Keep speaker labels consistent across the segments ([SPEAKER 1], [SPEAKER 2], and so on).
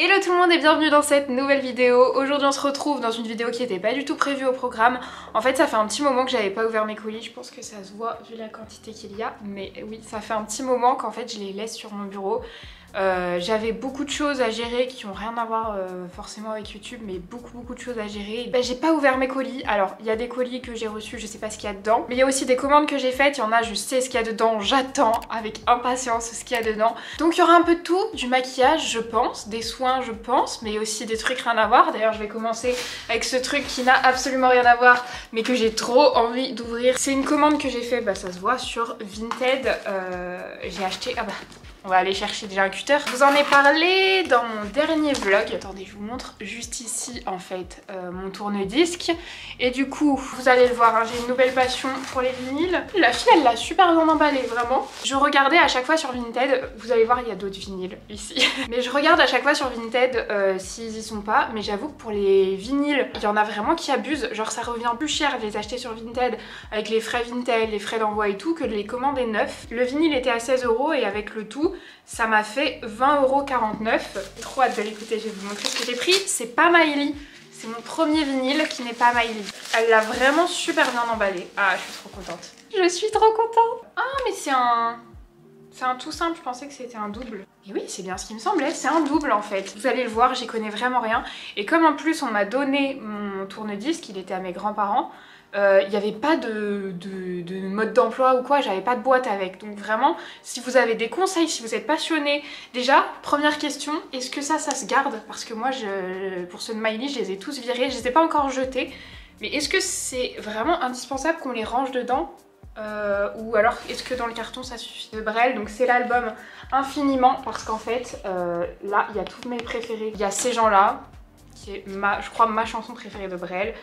[SPEAKER 1] Hello tout le monde et bienvenue dans cette nouvelle vidéo. Aujourd'hui on se retrouve dans une vidéo qui n'était pas du tout prévue au programme. En fait ça fait un petit moment que j'avais pas ouvert mes colis, je pense que ça se voit vu la quantité qu'il y a. Mais oui, ça fait un petit moment qu'en fait je les laisse sur mon bureau. J'avais beaucoup de choses à gérer qui ont rien à voir forcément avec YouTube, mais beaucoup de choses à gérer. J'ai pas ouvert mes colis. Alors il y a des colis que j'ai reçus, je sais pas ce qu'il y a dedans, mais il y a aussi des commandes que j'ai faites. Il y en a, je sais ce qu'il y a dedans, j'attends avec impatience ce qu'il y a dedans. Donc il y aura un peu de tout, du maquillage je pense, des soins je pense, mais aussi des trucs rien à voir. D'ailleurs je vais commencer avec ce truc qui n'a absolument rien à voir mais que j'ai trop envie d'ouvrir. C'est une commande que j'ai fait, ça se voit sur Vinted. J'ai acheté, on va aller chercher déjà un cutter. Je vous en ai parlé dans mon dernier vlog. Attendez, je vous montre juste ici en fait mon tourne-disque. Et du coup, vous allez le voir, hein, j'ai une nouvelle passion pour les vinyles. La fille, elle l'a super bien emballé, vraiment. Je regardais à chaque fois sur Vinted. Vous allez voir, il y a d'autres vinyles ici. Mais je regarde à chaque fois sur Vinted s'ils y sont pas. Mais j'avoue que pour les vinyles, il y en a vraiment qui abusent. Genre ça revient plus cher de les acheter sur Vinted avec les frais Vinted, les frais d'envoi et tout, que de les commander neufs. Le vinyle était à 16 € et avec le tout, ça m'a fait 20,49 €. Trop hâte de l'écouter, je vais vous montrer ce que j'ai pris. C'est pas Miley, c'est mon premier vinyle qui n'est pas Miley. Elle l'a vraiment super bien emballé. Ah, je suis trop contente. Je suis trop contente. Ah, mais c'est un tout simple, je pensais que c'était un double. Et oui, c'est bien ce qui me semblait, c'est un double en fait. Vous allez le voir, j'y connais vraiment rien. Et comme en plus on m'a donné mon tourne-disque, il était à mes grands-parents, il n'y avait pas de mode d'emploi ou quoi, j'avais pas de boîte avec. Donc vraiment, si vous avez des conseils, si vous êtes passionné, déjà, première question, est-ce que ça se garde? Parce que moi, pour ceux de Miley, je les ai tous virés, je les ai pas encore jetés. Mais est-ce que c'est vraiment indispensable qu'on les range dedans? Ou alors est-ce que dans le carton ça suffit? De Brel, donc c'est l'album Infiniment, parce qu'en fait, là, il y a tous mes préférés. Il y a Ces gens-là, qui est je crois ma chanson préférée de Brel.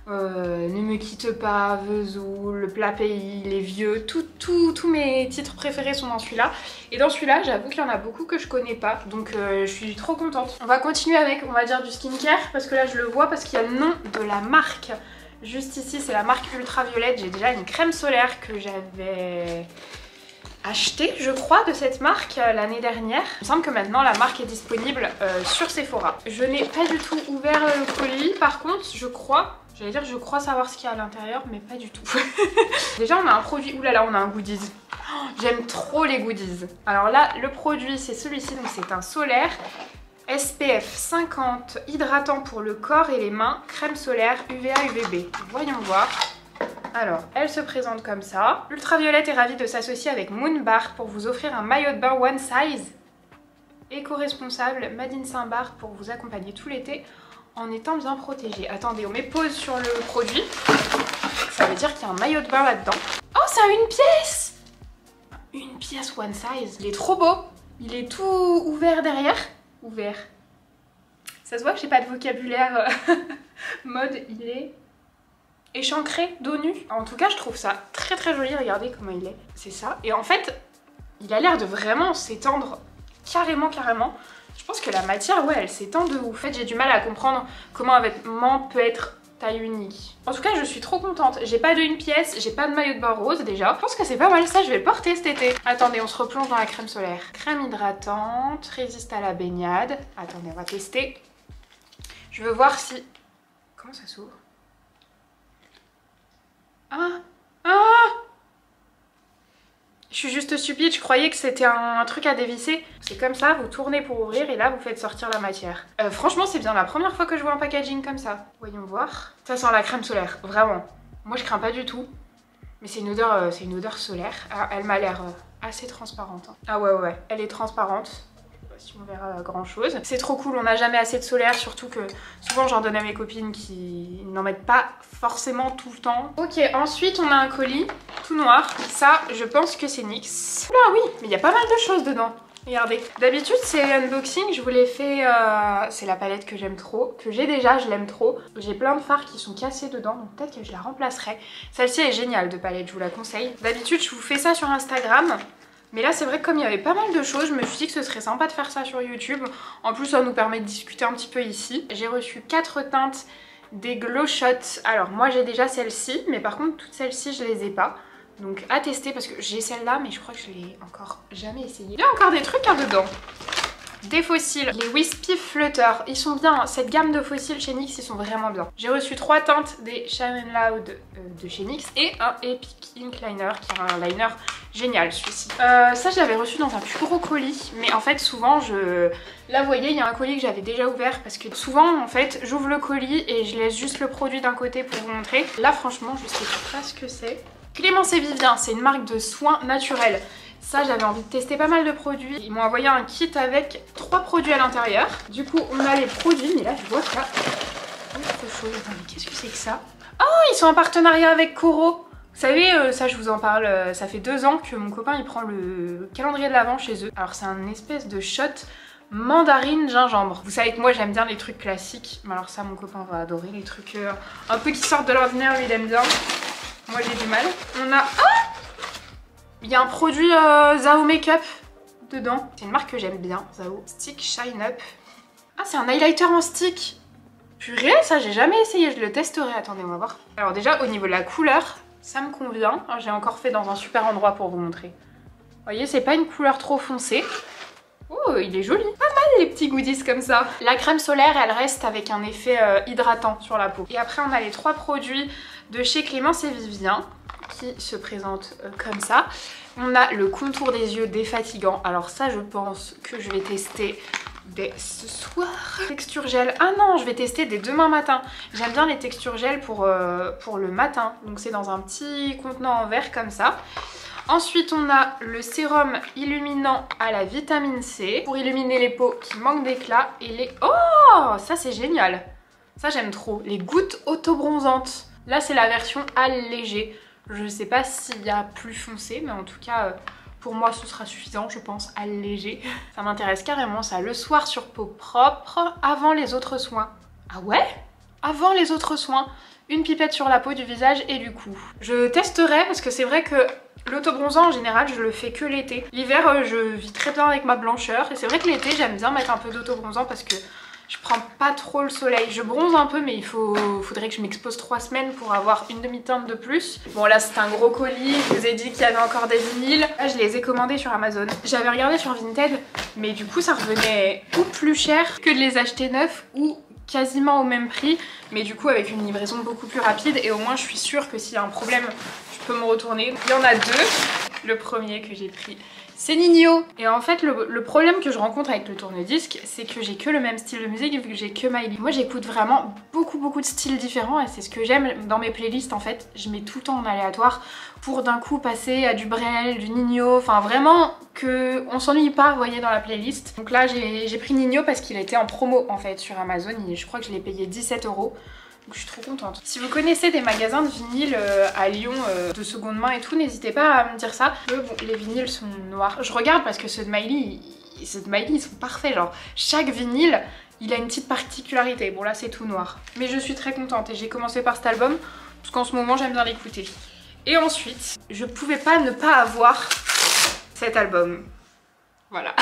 [SPEAKER 1] Ne me quitte pas, Vesoul, Le plat pays, Les vieux, tous mes titres préférés sont dans celui-là. Et dans celui-là, j'avoue qu'il y en a beaucoup que je connais pas, donc je suis trop contente. On va continuer avec, on va dire, du skincare, parce que là je le vois, parce qu'il y a le nom de la marque. Juste ici, c'est la marque Ultraviolette. J'ai déjà une crème solaire que j'avais acheté, je crois, de cette marque l'année dernière. Il me semble que maintenant la marque est disponible sur Sephora. Je n'ai pas du tout ouvert le colis, par contre je crois savoir ce qu'il y a à l'intérieur, mais pas du tout. Déjà on a un produit, oulala, on a un goodies. Oh, j'aime trop les goodies. Alors là, le produit c'est celui-ci, donc c'est un solaire SPF 50, hydratant pour le corps et les mains, crème solaire UVA UVB. Voyons voir. Alors, elle se présente comme ça. Ultraviolette est ravie de s'associer avec Moonbar pour vous offrir un maillot de bain one size éco-responsable Made in Saint-Barth pour vous accompagner tout l'été en étant bien protégé. Attendez, on met pause sur le produit. Ça veut dire qu'il y a un maillot de bain là-dedans. Oh, c'est une pièce! Une pièce one size. Il est trop beau. Il est tout ouvert derrière. Ouvert. Ça se voit que j'ai pas de vocabulaire mode, il est échancré, dos nu. En tout cas, je trouve ça très joli, regardez comment il est. C'est ça. Et en fait, il a l'air de vraiment s'étendre carrément. Je pense que la matière, ouais, elle s'étend de ouf. En fait, j'ai du mal à comprendre comment un vêtement peut être taille unique. En tout cas, je suis trop contente. J'ai pas de une pièce, j'ai pas de maillot de bain rose déjà. Je pense que c'est pas mal ça, je vais le porter cet été. Attendez, on se replonge dans la crème solaire. Crème hydratante, résiste à la baignade. Attendez, on va tester. Je veux voir si... Comment ça s'ouvre? Je suis juste stupide, je croyais que c'était un truc à dévisser. C'est comme ça, vous tournez pour ouvrir et là vous faites sortir la matière. Franchement, c'est bien la première fois que je vois un packaging comme ça. Voyons voir. Ça sent la crème solaire, vraiment. Moi je crains pas du tout. Mais c'est une odeur solaire. Ah, elle m'a l'air assez transparente. Hein. Ah ouais, elle est transparente. Si on verra grand chose. C'est trop cool, on n'a jamais assez de solaire, surtout que souvent j'en donne à mes copines qui n'en mettent pas forcément tout le temps. Ok, ensuite on a un colis tout noir. Ça, je pense que c'est NYX. Oula, oui, mais il y a pas mal de choses dedans. Regardez. D'habitude, c'est unboxing, je vous l'ai fait... c'est la palette que j'aime trop, que j'ai déjà, je l'aime trop. J'ai plein de fards qui sont cassés dedans, donc peut-être que je la remplacerai. Celle-ci est géniale de palette, je vous la conseille. D'habitude, je vous fais ça sur Instagram. Mais là c'est vrai que comme il y avait pas mal de choses, je me suis dit que ce serait sympa de faire ça sur YouTube. En plus ça nous permet de discuter un petit peu ici. J'ai reçu 4 teintes des Glow Shots. Alors moi j'ai déjà celle-ci, mais par contre toutes celles-ci je les ai pas. Donc à tester parce que j'ai celle-là mais je crois que je l'ai encore jamais essayé. Il y a encore des trucs hein, dedans. des fossiles, les Wispy Flutter. Ils sont bien, cette gamme de fossiles chez NYX, ils sont vraiment bien. J'ai reçu 3 teintes des Shine Loud de chez NYX et un Epic Ink Liner qui est un liner génial celui-ci. Ça je l'avais reçu dans un plus gros colis, mais en fait souvent là vous voyez il y a un colis que j'avais déjà ouvert parce que souvent en fait j'ouvre le colis et je laisse juste le produit d'un côté pour vous montrer. Là franchement je sais pas ce que c'est. Clémence et Vivien, c'est une marque de soins naturels. Ça, j'avais envie de tester pas mal de produits. Ils m'ont envoyé un kit avec 3 produits à l'intérieur. Du coup, on a les produits, mais là, je vois qu'il y a autre chose. Attends, mais qu'est-ce que c'est que ça? Oh, ils sont en partenariat avec Coro. Vous savez, ça, je vous en parle, ça fait 2 ans que mon copain, il prend le calendrier de l'Avent chez eux. Alors, c'est un espèce de shot mandarine gingembre. Vous savez que moi, j'aime bien les trucs classiques. Mais alors ça, mon copain va adorer les trucs un peu qui sortent de l'ordinaire, lui, il aime bien. Moi, j'ai du mal. On a... Oh, il y a un produit Zao Makeup dedans. C'est une marque que j'aime bien, Zao. Stick Shine Up. Ah, c'est un highlighter en stick. Purée, ça j'ai jamais essayé, je le testerai. Attendez, on va voir. Alors déjà, au niveau de la couleur, ça me convient. J'ai encore fait dans un super endroit pour vous montrer. Vous voyez, c'est pas une couleur trop foncée. Oh, il est joli. Pas mal les petits goodies comme ça. La crème solaire, elle reste avec un effet hydratant sur la peau. Et après, on a les 3 produits de chez Clémence et Vivien qui se présentent comme ça. On a le contour des yeux défatigant. Alors ça, je pense que je vais tester dès ce soir. Texture gel. Ah non, je vais tester dès demain matin. J'aime bien les textures gel pour le matin. Donc c'est dans un petit contenant en verre comme ça. Ensuite, on a le sérum illuminant à la vitamine C pour illuminer les peaux qui manquent d'éclat et les... Oh, ça c'est génial. Ça j'aime trop. Les gouttes auto-bronzantes. Là, c'est la version allégée. Je sais pas s'il y a plus foncé, mais en tout cas, pour moi, ce sera suffisant, je pense, allégé. Ça m'intéresse carrément, ça. Le soir sur peau propre, avant les autres soins. Ah ouais? Avant les autres soins. Une pipette sur la peau, du visage et du cou. Je testerai parce que c'est vrai que l'autobronzant en général je le fais que l'été. L'hiver je vis très bien avec ma blancheur et c'est vrai que l'été j'aime bien mettre un peu d'autobronzant parce que je prends pas trop le soleil. Je bronze un peu mais faudrait que je m'expose 3 semaines pour avoir une demi-teinte de plus. Bon là c'est un gros colis, je vous ai dit qu'il y avait encore des vinyles. Là je les ai commandés sur Amazon. J'avais regardé sur Vinted mais du coup ça revenait ou plus cher que de les acheter neufs ou quasiment au même prix, mais du coup avec une livraison beaucoup plus rapide et au moins je suis sûre que s'il y a un problème je peux me retourner. Il y en a 2. Le premier que j'ai pris c'est Nino. Et en fait le problème que je rencontre avec le tourne-disque c'est que j'ai que le même style de musique vu que j'ai que Miley. Moi j'écoute vraiment beaucoup de styles différents et c'est ce que j'aime dans mes playlists en fait. Je mets tout le temps en aléatoire pour d'un coup passer à du Brel, du Nino, enfin vraiment que on s'ennuie pas vous voyez dans la playlist. Donc là j'ai pris Nino parce qu'il était en promo en fait sur Amazon et je crois que je l'ai payé 17 €. Donc je suis trop contente. Si vous connaissez des magasins de vinyle à Lyon de seconde main et tout, n'hésitez pas à me dire ça. Bon, les vinyles sont noirs. Je regarde parce que ceux de Miley, ils sont parfaits. Genre chaque vinyle, il a une petite particularité. Bon là c'est tout noir. Mais je suis très contente et j'ai commencé par cet album parce qu'en ce moment j'aime bien l'écouter. Et ensuite, je pouvais pas ne pas avoir cet album. Voilà.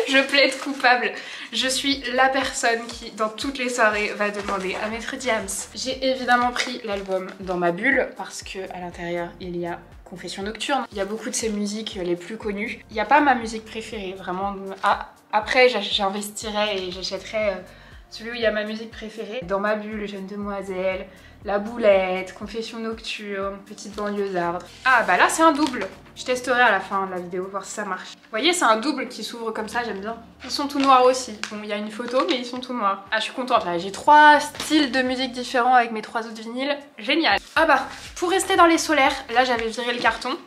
[SPEAKER 1] Je plaide coupable. Je suis la personne qui, dans toutes les soirées, va demander à Maître Diams. J'ai évidemment pris l'album dans ma bulle parce que à l'intérieur, il y a Confession Nocturne. Il y a beaucoup de ses musiques les plus connues. Il n'y a pas ma musique préférée, vraiment. Après, j'investirai et j'achèterai celui où il y a ma musique préférée. Dans ma bulle, Jeune Demoiselle, La Boulette, Confession Nocturne, Petite banlieusarde. Ah bah là c'est un double. Je testerai à la fin de la vidéo, voir si ça marche. Vous voyez c'est un double qui s'ouvre comme ça, j'aime bien. Ils sont tout noirs aussi. Bon il y a une photo mais ils sont tout noirs. Ah je suis contente là, j'ai 3 styles de musique différents avec mes 3 autres vinyles. Génial. Ah bah pour rester dans les solaires, là j'avais viré le carton.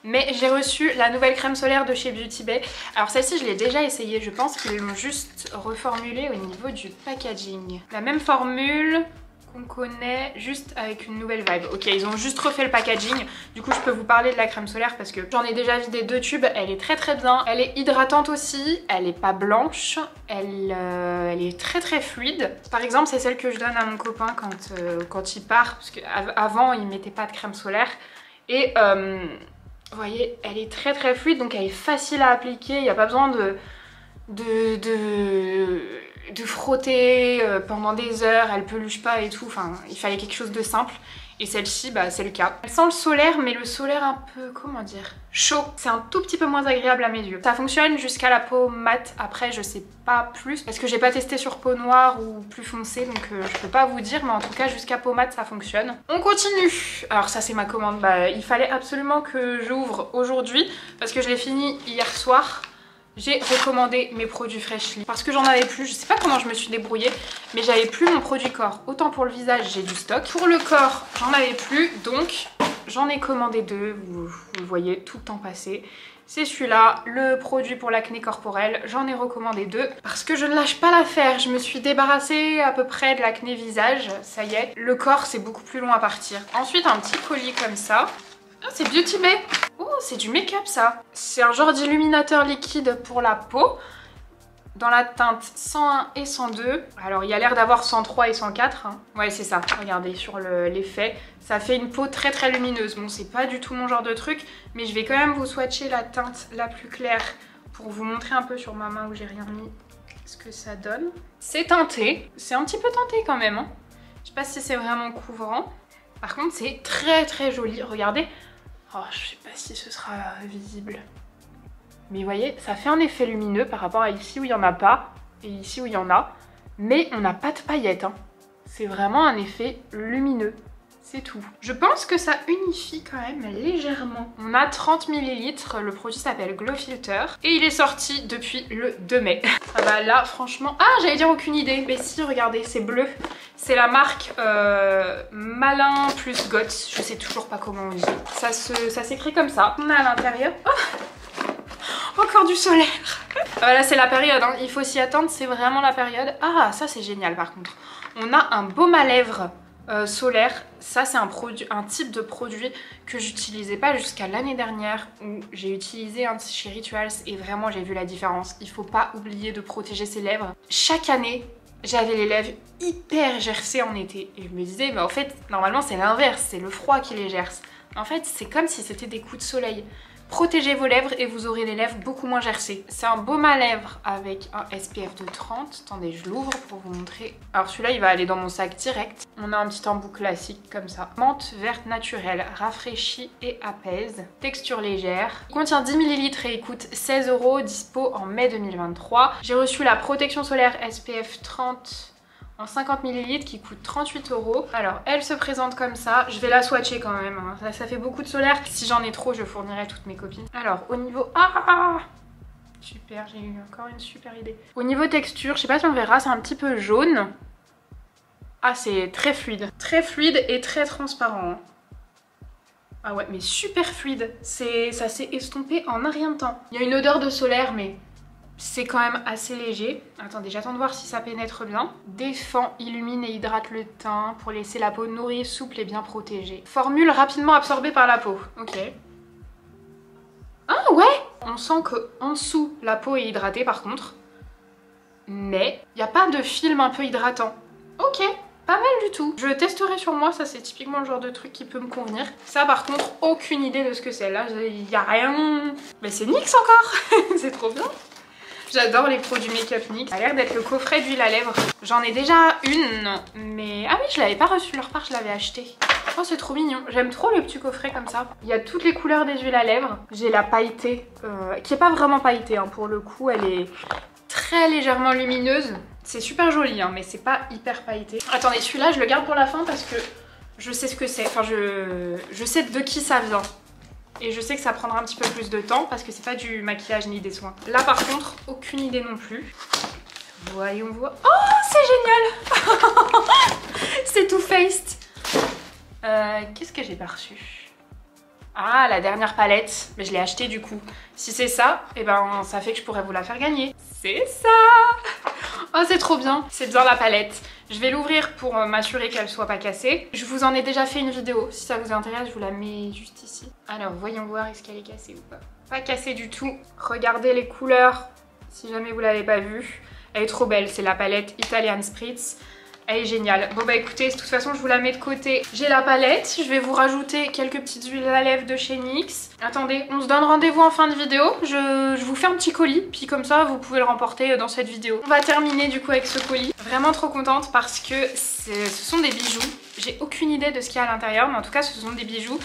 [SPEAKER 1] Mais j'ai reçu la nouvelle crème solaire de chez Beauty Bay. Alors celle-ci je l'ai déjà essayée, je pense qu'ils l'ont juste reformulée au niveau du packaging. La même formule qu'on connaît juste avec une nouvelle vibe. Ok, ils ont juste refait le packaging. Du coup je peux vous parler de la crème solaire parce que j'en ai déjà vidé 2 tubes. Elle est très bien. Elle est hydratante aussi. Elle est pas blanche. Elle est très fluide. Par exemple c'est celle que je donne à mon copain quand il part. Parce qu'avant il mettait pas de crème solaire. Et vous voyez, elle est très fluide, donc elle est facile à appliquer, il n'y a pas besoin de frotter pendant des heures, elle peluche pas et tout, enfin il fallait quelque chose de simple. Et celle-ci, bah c'est le cas. Elle sent le solaire, mais le solaire un peu, comment dire, chaud. C'est un tout petit peu moins agréable à mes yeux. Ça fonctionne jusqu'à la peau mate. Après, je sais pas plus parce que j'ai pas testé sur peau noire ou plus foncée, donc je peux pas vous dire, mais en tout cas jusqu'à peau mate ça fonctionne. On continue. Alors ça c'est ma commande. Bah il fallait absolument que j'ouvre aujourd'hui parce que je l'ai fini hier soir. J'ai recommandé mes produits Freshly parce que j'en avais plus, je sais pas comment je me suis débrouillée, mais j'avais plus mon produit corps. Autant pour le visage j'ai du stock, pour le corps j'en avais plus, donc j'en ai commandé deux, vous le voyez tout le temps passer. C'est celui-là, le produit pour l'acné corporelle, j'en ai recommandé deux parce que je ne lâche pas l'affaire. Je me suis débarrassée à peu près de l'acné visage, ça y est. Le corps c'est beaucoup plus long à partir. Ensuite un petit colis comme ça. Ah, c'est Beauty Bay. Oh, c'est du make-up ça. C'est un genre d'illuminateur liquide pour la peau dans la teinte 101 et 102. Alors il y a l'air d'avoir 103 et 104. Hein. Ouais c'est ça, regardez sur l'effet. Ça fait une peau très très lumineuse. Bon c'est pas du tout mon genre de truc, mais je vais quand même vous swatcher la teinte la plus claire pour vous montrer un peu sur ma main où j'ai rien mis ce que ça donne. C'est teinté, c'est un petit peu teinté quand même. Hein. Je sais pas si c'est vraiment couvrant. Par contre c'est très très joli, regardez. Oh, je sais pas si ce sera visible. Mais vous voyez, ça fait un effet lumineux par rapport à ici où il n'y en a pas et ici où il y en a. Mais on n'a pas de paillettes. Hein. C'est vraiment un effet lumineux. C'est tout. Je pense que ça unifie quand même légèrement. On a 30 ml. Le produit s'appelle Glow Filter. Et il est sorti depuis le 2 mai. Ah bah là, franchement... Ah, j'allais dire aucune idée. Mais si, regardez, c'est bleu. C'est la marque Malin plus Goth. Je sais toujours pas comment on dit. Ça s'écrit comme ça. On a à l'intérieur... Oh, encore du solaire. Là, c'est la période. Hein. Il faut s'y attendre. C'est vraiment la période. Ah, ça, c'est génial par contre. On a un baume à lèvres solaire. Ça, c'est un type de produit que j'utilisais pas jusqu'à l'année dernière où j'ai utilisé un chez Rituals et vraiment, j'ai vu la différence. Il faut pas oublier de protéger ses lèvres. Chaque année... J'avais les lèvres hyper gercées en été et je me disais mais en fait normalement c'est l'inverse, c'est le froid qui les gerce. En fait c'est comme si c'était des coups de soleil. Protégez vos lèvres et vous aurez les lèvres beaucoup moins gercées. C'est un baume à lèvres avec un SPF de 30. Attendez, je l'ouvre pour vous montrer. Alors celui-là, il va aller dans mon sac direct. On a un petit embout classique comme ça. Menthe verte naturelle, rafraîchit et apaise. Texture légère. Il contient 10 ml et il coûte 16 €, dispo en mai 2023. J'ai reçu la protection solaire SPF 30 en 50 ml qui coûte 38 €. Alors elle se présente comme ça, je vais la swatcher quand même, hein. Ça fait beaucoup de solaire, si j'en ai trop je fournirai toutes mes copines. Alors au niveau... Ah super, j'ai eu encore une super idée. Au niveau texture, je sais pas si on verra, c'est un petit peu jaune. Ah c'est très fluide et très transparent. Hein. Ah ouais mais super fluide, ça s'est estompé en un rien de temps. Il y a une odeur de solaire mais... C'est quand même assez léger. Attendez, j'attends de voir si ça pénètre bien. Défend, illumine et hydrate le teint pour laisser la peau nourrie, souple et bien protégée. Formule rapidement absorbée par la peau. Ok. Ah ouais! On sent qu'en dessous, la peau est hydratée par contre. Mais il n'y a pas de film un peu hydratant. Ok, pas mal du tout. Je le testerai sur moi, ça c'est typiquement le genre de truc qui peut me convenir. Ça par contre, aucune idée de ce que c'est. Là, il n'y a rien... Mais c'est NYX encore. C'est trop bien. J'adore les produits make-up NYX. Ça a l'air d'être le coffret d'huile à lèvres. J'en ai déjà une, mais... Ah oui, je l'avais pas reçu de leur part, je l'avais acheté. Oh, c'est trop mignon. J'aime trop le petit coffret comme ça. Il y a toutes les couleurs des huiles à lèvres. J'ai la pailletée, qui est pas vraiment pailletée, hein, pour le coup. Elle est très légèrement lumineuse. C'est super joli, hein, mais c'est pas hyper pailleté. Attendez, celui-là, je le garde pour la fin parce que je sais ce que c'est. Enfin, je sais de qui ça vient. Et je sais que ça prendra un petit peu plus de temps parce que c'est pas du maquillage ni des soins. Là par contre, aucune idée non plus. Voyons voir. Oh, c'est génial. C'est Too Faced. Qu'est-ce que j'ai pas reçu? Ah, la dernière palette. Mais je l'ai achetée du coup. Si c'est ça, et ben ça fait que je pourrais vous la faire gagner. C'est ça. Oh, c'est trop bien. C'est bien la palette. Je vais l'ouvrir pour m'assurer qu'elle soit pas cassée. Je vous en ai déjà fait une vidéo. Si ça vous intéresse, je vous la mets juste ici. Alors, voyons voir est-ce qu'elle est cassée ou pas. Pas cassée du tout. Regardez les couleurs, si jamais vous l'avez pas vue. Elle est trop belle. C'est la palette Italian Spritz. Elle est géniale. Bon bah écoutez, de toute façon je vous la mets de côté. J'ai la palette, je vais vous rajouter quelques petites huiles à lèvres de chez NYX. Attendez, on se donne rendez-vous en fin de vidéo. Je vous fais un petit colis, puis comme ça vous pouvez le remporter dans cette vidéo. On va terminer du coup avec ce colis. Vraiment trop contente parce que ce sont des bijoux. J'ai aucune idée de ce qu'il y a à l'intérieur, mais en tout cas ce sont des bijoux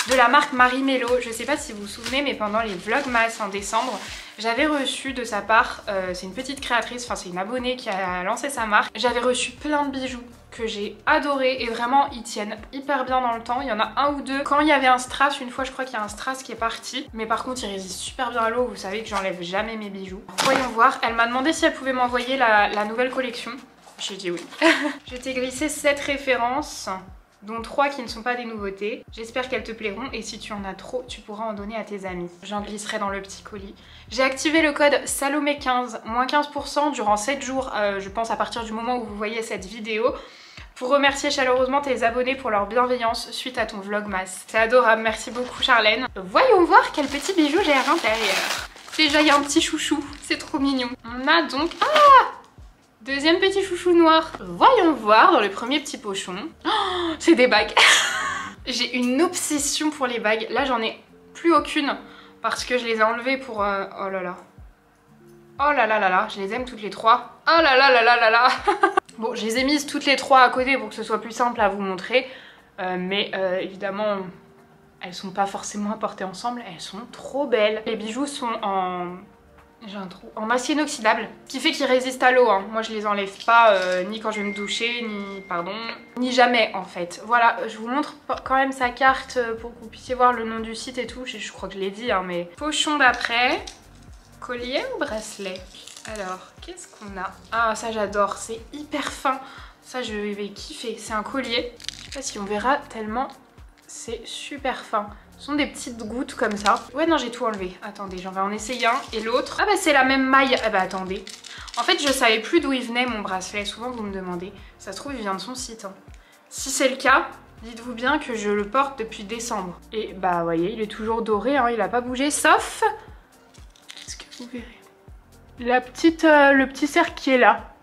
[SPEAKER 1] de la marque Marie Mello. Je sais pas si vous vous souvenez, mais pendant les Vlogmas en décembre, j'avais reçu de sa part, c'est une petite créatrice, enfin c'est une abonnée qui a lancé sa marque. J'avais reçu plein de bijoux que j'ai adoré et vraiment ils tiennent hyper bien dans le temps. Il y en a un ou deux. Quand il y avait un strass, une fois je crois qu'il y a un strass qui est parti, mais par contre il résiste super bien à l'eau. Vous savez que j'enlève jamais mes bijoux. Voyons voir, elle m'a demandé si elle pouvait m'envoyer la nouvelle collection. J'ai dit oui. Je t'ai glissé 7 références, dont 3 qui ne sont pas des nouveautés. J'espère qu'elles te plairont et si tu en as trop, tu pourras en donner à tes amis. J'en glisserai dans le petit colis. J'ai activé le code Salomé15, moins 15% durant 7 jours, je pense à partir du moment où vous voyez cette vidéo, pour remercier chaleureusement tes abonnés pour leur bienveillance suite à ton Vlogmas. C'est adorable, merci beaucoup Charlène. Voyons voir quel petit bijou j'ai à l'intérieur. Déjà il y a un petit chouchou, c'est trop mignon. On a donc... Ah, deuxième petit chouchou noir. Voyons voir dans le premier petit pochon. Oh, c'est des bagues. J'ai une obsession pour les bagues. Là j'en ai plus aucune parce que je les ai enlevées pour... Oh là là. Oh là là là là, je les aime toutes les 3. Oh là là là là là là. Bon, je les ai mises toutes les 3 à côté pour que ce soit plus simple à vous montrer. Mais évidemment, elles sont pas forcément apportées ensemble. Elles sont trop belles. Les bijoux sont en... J'ai un trou. En acier inoxydable, ce qui fait qu'ils résistent à l'eau. Hein. Moi je les enlève pas ni quand je vais me doucher, ni jamais en fait. Voilà, je vous montre quand même sa carte pour que vous puissiez voir le nom du site et tout. Je crois que je l'ai dit, hein, mais... Pochon d'après, collier ou bracelet? Alors, qu'est-ce qu'on a? Ah ça j'adore, c'est hyper fin. Ça je vais kiffer, c'est un collier. Je sais pas si on verra tellement c'est super fin. Ce sont des petites gouttes comme ça. Ouais non j'ai tout enlevé. Attendez, j'en vais en essayer un et l'autre. Ah bah c'est la même maille. Ah bah attendez. En fait je savais plus d'où il venait mon bracelet. Souvent vous me demandez. Ça se trouve il vient de son site. Hein. Si c'est le cas, dites-vous bien que je le porte depuis décembre. Et bah vous voyez il est toujours doré. Hein, il a pas bougé sauf... Est-ce que vous verrez le petit cercle qui est là.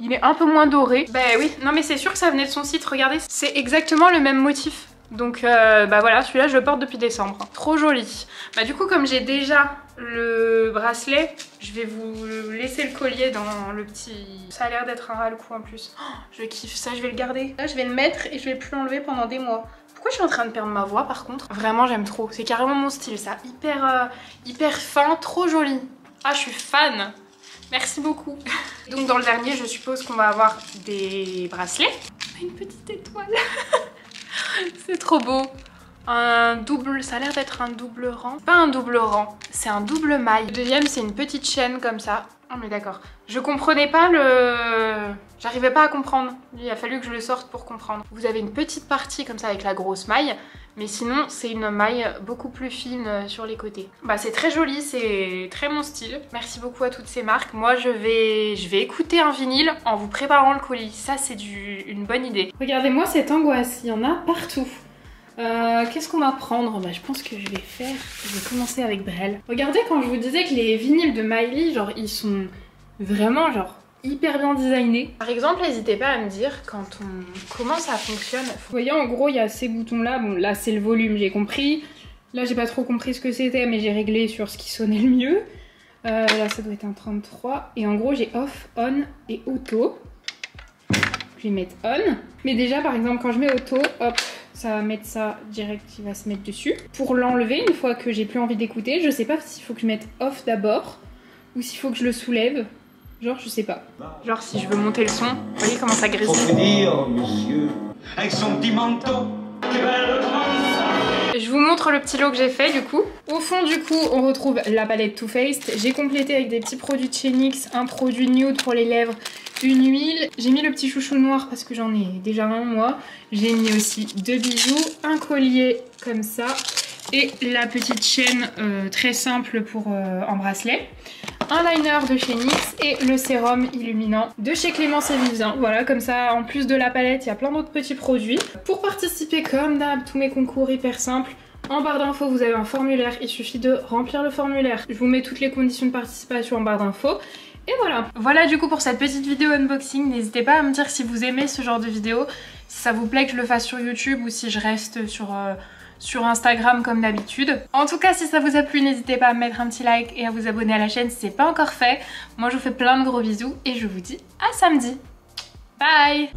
[SPEAKER 1] Il est un peu moins doré. Bah oui. Non mais c'est sûr que ça venait de son site. Regardez. C'est exactement le même motif. Donc bah voilà, celui-là je le porte depuis décembre. Trop joli. Bah du coup comme j'ai déjà le bracelet, je vais vous laisser le collier dans le petit... Ça a l'air d'être un ras le cou en plus. Oh, je kiffe ça, je vais le garder. Là je vais le mettre et je vais plus l'enlever pendant des mois. Pourquoi je suis en train de perdre ma voix par contre? Vraiment j'aime trop, c'est carrément mon style ça. Hyper fin, trop joli. Ah je suis fan. Merci beaucoup. Donc dans le dernier je suppose qu'on va avoir des bracelets. Une petite étoile. C'est trop beau. Un double, ça a l'air d'être un double rang. Pas un double rang, c'est un double maille. Le deuxième c'est une petite chaîne comme ça. Oh mais d'accord. Je comprenais pas le... J'arrivais pas à comprendre. Il a fallu que je le sorte pour comprendre. Vous avez une petite partie comme ça avec la grosse maille. Mais sinon c'est une maille beaucoup plus fine sur les côtés. Bah c'est très joli, c'est très mon style. Merci beaucoup à toutes ces marques. Moi je vais écouter un vinyle en vous préparant le colis. Ça c'est une bonne idée. Regardez-moi cette angoisse, il y en a partout. Qu'est-ce qu'on va prendre? Bah je pense que je vais commencer avec Brel. Regardez quand je vous disais que les vinyles de Miley, genre ils sont vraiment genre hyper bien designés. Par exemple, n'hésitez pas à me dire comment ça fonctionne. Vous voyez en gros il y a ces boutons là, bon là c'est le volume j'ai compris. Là j'ai pas trop compris ce que c'était mais j'ai réglé sur ce qui sonnait le mieux. Là ça doit être un 33 et en gros j'ai off, on et auto. Je vais mettre on. Mais déjà par exemple quand je mets auto, hop, ça va mettre ça direct, il va se mettre dessus. Pour l'enlever une fois que j'ai plus envie d'écouter, je sais pas s'il faut que je mette off d'abord ou s'il faut que je le soulève. Genre je sais pas. Genre si je veux monter le son, vous voyez comment ça grésille.
[SPEAKER 2] Faut vous dire, monsieur, avec son petit manteau, que belle grande.
[SPEAKER 1] Je vous montre le petit lot que j'ai fait du coup. Au fond du coup on retrouve la palette Too Faced. J'ai complété avec des petits produits de chez NYX, un produit nude pour les lèvres, une huile. J'ai mis le petit chouchou noir parce que j'en ai déjà un moi. J'ai mis aussi 2 bijoux, un collier comme ça et la petite chaîne très simple pour en bracelet. Un liner de chez NYX et le sérum illuminant de chez Clémence et Vivien. Voilà, comme ça, en plus de la palette, il y a plein d'autres petits produits. Pour participer, comme d'hab, tous mes concours hyper simples, En barre d'infos vous avez un formulaire, il suffit de remplir le formulaire. Je vous mets toutes les conditions de participation en barre d'infos. Et voilà. Voilà du coup pour cette petite vidéo unboxing. N'hésitez pas à me dire si vous aimez ce genre de vidéo, si ça vous plaît que je le fasse sur YouTube ou si je reste sur Instagram comme d'habitude. En tout cas, si ça vous a plu, n'hésitez pas à mettre un petit like et à vous abonner à la chaîne si c'est pas encore fait. Moi je vous fais plein de gros bisous et je vous dis à samedi. Bye!